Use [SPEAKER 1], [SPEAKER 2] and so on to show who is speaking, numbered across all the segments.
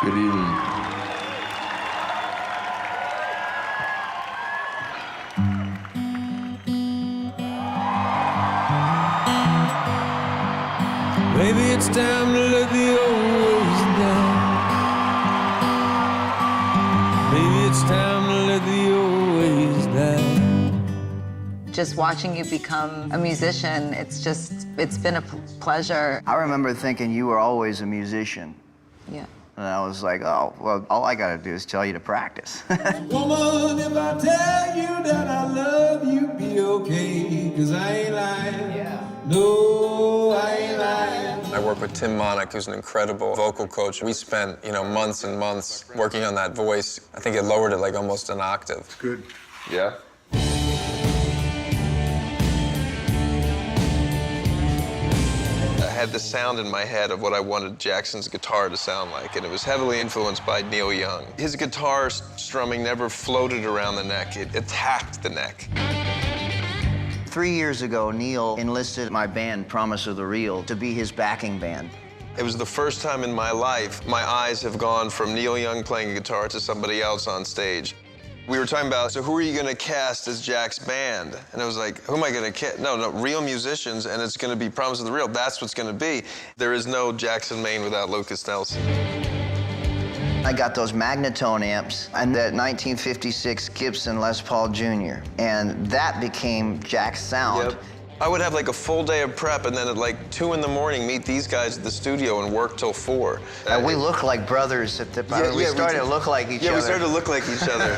[SPEAKER 1] Good evening.
[SPEAKER 2] Maybe it's time to let the old ways down. Maybe it's time to let the old ways down.
[SPEAKER 3] Just watching you become a musician, it's been a pleasure.
[SPEAKER 4] I remember thinking you were always a musician.
[SPEAKER 3] Yeah.
[SPEAKER 4] And I was like, oh, well, all I gotta do is tell you to practice.
[SPEAKER 2] Woman, if I tell you that I love you, be okay, 'cause I ain't lying. Yeah. No, I ain't lying.
[SPEAKER 5] I work with Tim Monick, who's an incredible vocal coach. We spent, months and months working on that voice. I think it lowered it like almost an octave.
[SPEAKER 1] It's good. Yeah?
[SPEAKER 5] I had the sound in my head of what I wanted Jackson's guitar to sound like, and it was heavily influenced by Neil Young. His guitar strumming never floated around the neck, it attacked the neck.
[SPEAKER 4] 3 years ago, Neil enlisted my band, Promise of the Real, to be his backing band.
[SPEAKER 5] It was the first time in my life my eyes have gone from Neil Young playing guitar to somebody else on stage. We were talking about, so who are you going to cast as Jack's band? And I was like, who am I going to cast? No, real musicians, and it's going to be Promise of the Real. That's what's going to be. There is no Jackson Maine without Lucas Nelson.
[SPEAKER 4] I got those Magnatone amps and that 1956 Gibson Les Paul Jr., and that became Jack's sound.
[SPEAKER 5] Yep. I would have like a full day of prep, and then at like 2 in the morning, meet these guys at the studio and work till 4.
[SPEAKER 4] And we look like brothers at the... we started to look like each other.
[SPEAKER 5] Yeah, we started to look like each other.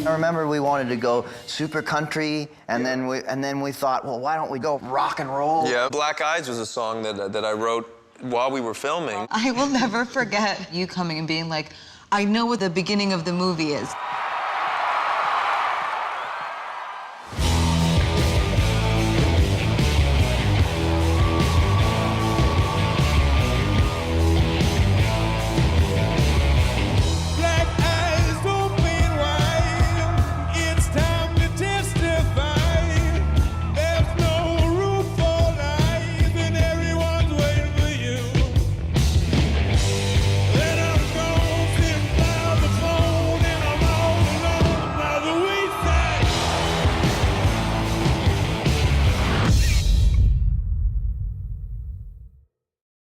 [SPEAKER 4] I remember we wanted to go super country, and then we thought, well, why don't we go rock and roll?
[SPEAKER 5] Yeah, Black Eyes was a song that I wrote while we were filming.
[SPEAKER 3] I will never forget you coming and being like, I know what the beginning of the movie is.